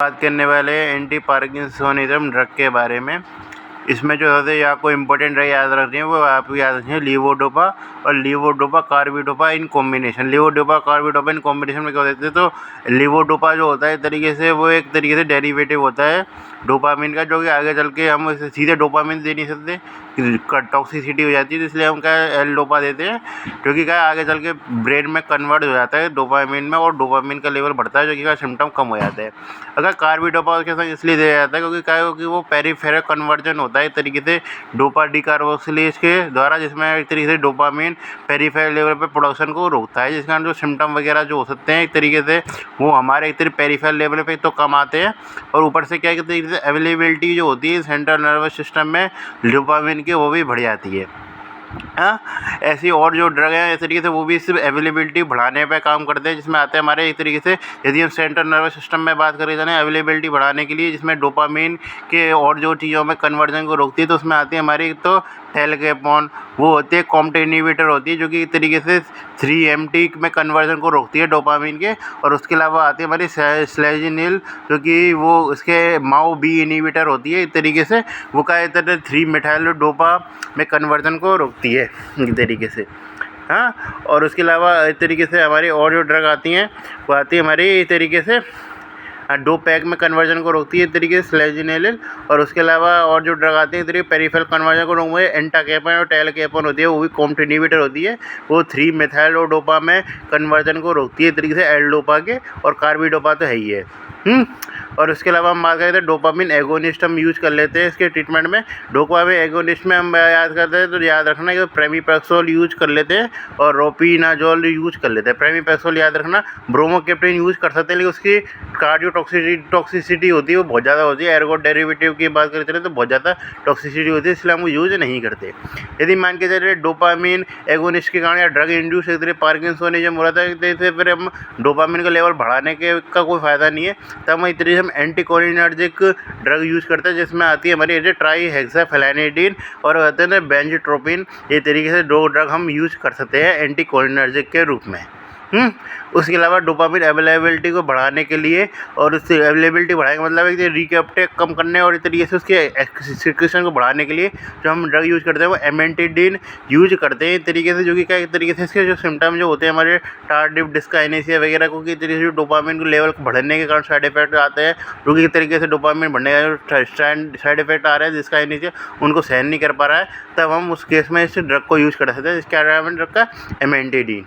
बात करने वाले हैं एंटी पार्किंसोनिज्म ड्रग के बारे में। इसमें जो सबसे आपको इम्पोर्टेंट ड्रग याद रखनी है वो आप याद रखिए लीवोडोपा और levodopa carbidopa in combination. Levodopa carbidopa in combination में क्या होता है, तो लीवोडोपा जो होता है एक तरीके से वो एक तरीके से डेरिवेटिव होता है डोपामिन का, जो कि आगे चल के हम इसे सीधे डोपामिन दे नहीं सकते, टॉक्सिसिटी हो जाती है, तो इसलिए हम क्या एल डोपा देते हैं, जो कि क्या आगे चल के ब्रेन में कन्वर्ट हो जाता है डोपामिन में और डोपामिन का लेवल बढ़ता है, जो कि क्या सिम्टम कम हो जाते हैं। अगर कार्बिडोपा उसके साथ इसलिए दिया जाता है क्योंकि क्या है, क्योंकि वो पेरिफेरल कन्वर्जन होता है एक तरीके से डोपा डिकार्बोक्सिलेज के द्वारा, जिसमें एक तरीके से डोपामिन पेरिफेरल लेवल पे प्रोडक्शन को रोकता है, जिसके कारण जो सिम्टम वगैरह जो हो सकते हैं एक तरीके से वो हमारे एक तरीके पेरिफेरल लेवल पे तो कम आते हैं, और ऊपर से क्या है, एक तरीके से अवेलेबिलिटी जो होती है सेंट्रल नर्वस सिस्टम में डोपामिन की वो भी बढ़ जाती है। हाँ, ऐसी और जो ड्रग हैं इस तरीके से वो भी सिर्फ अवेलेबिलिटी बढ़ाने पे काम करते हैं, जिसमें आते हैं हमारे एक तरीके से यदि हम सेंट्रल नर्वस सिस्टम में बात करें जाए अवेलेबिलिटी बढ़ाने के लिए, जिसमें डोपामिन के और जो चीज़ों में कन्वर्जन को रोकती है, तो उसमें आती है हमारी एक तो टेलकेपोन, वो होती है कॉम्ट इनहिबिटर होती है, जो कि एक तरीके से 3-MT में कन्वर्जन को रोकती है डोपामिन के, और उसके अलावा आती है हमारी स्लेजिनिल, जो कि वो उसके माओ बी इनहिबिटर होती है, एक तरीके से वो क्या है 3-मेथाइल डोपा में कन्वर्जन को रोकती है एक तरीके से। हाँ, और उसके अलावा इस तरीके से हमारी और जो ड्रग आती हैं वो आती है हमारी इस तरीके से डो पैक में कन्वर्जन को रोकती है एक तरीके से स्लेजिनिल, और उसके अलावा और जो ड्रग आती है इस तरीके पेरिफेरल कन्वर्जन को रोकने में एंटाकेपन और टेलकेपन होती है, वो भी कॉम्ट इनहिबिटर होती है, वो 3-मेथाइल डोपा में कन्वर्जन को रोकती है एक तरीके से एल डोपा के, और कार्बिडोपा तो है ही है। और उसके अलावा हम बात करते हैं डोपामिन एगोनिस्ट हम यूज़ कर लेते हैं इसके ट्रीटमेंट में। डोपामिन एगोनिस्ट में हम याद करते हैं तो याद रखना कि प्रेमिपेक्सोल यूज़ कर लेते हैं और रोपिनाजोल यूज़ कर लेते हैं। प्रेमिपेक्सोल याद रखना, ब्रोमोकेप्टिन यूज़ कर सकते हैं, लेकिन उसकी टॉक्सिसिटी होती है वो बहुत ज़्यादा होती है। एर्गो डेरिवेटिव की बात करते हैं तो बहुत ज़्यादा टॉक्सिसिटी होती है, इसलिए हम यूज़ नहीं करते। यदि मान के चलिए डोपामिन एगोनिस्ट के कारण या ड्रग इंड्यूस एक तरह पार्किंसोनिज्म हो रहा था, जैसे फिर हम डोपामिन का लेवल बढ़ाने के का कोई फ़ायदा नहीं है, तब हम इस तरीके से हम एंटीकोलिनर्जिक ड्रग यूज़ करते हैं, जिसमें आती है हमारी ट्राईहेक्साफेलानिडीन और कहते हैं बेंजोट्रोपिन। ये तरीके से 2 ड्रग हम यूज़ कर सकते हैं एंटीकोलिनर्जिक के रूप में। उसके अलावा डोपामिन अवेलेबिलिटी को बढ़ाने के लिए, और उससे अवेलेबिलिटी बढ़ाने का मतलब है कि रिकैप्टेक कम करने और इस तरीके से उसके सिक्रेशन को बढ़ाने के लिए जो हम ड्रग यूज़ करते हैं वो एमेंटिडिन यूज करते हैं इस तरीके से, जो कि क्या एक तरीके से इसके जो सिम्टम जो होते हैं हमारे टार्डिव डिस्काइनेसिया वगैरह को, कि तरीके से डोपामिन को लेवल बढ़ने के कारण साइड इफेक्ट आते हैं, जो कि एक तरीके से डोपामिन बढ़ने का साइड इफेक्ट आ रहे हैं डिस्काइनेसिया उनको सहन नहीं कर पा रहा है, तब हम उस केस में इस ड्रग को यूज़ कर सकते हैं, जिसके ड्रग का एमेंटिडिन।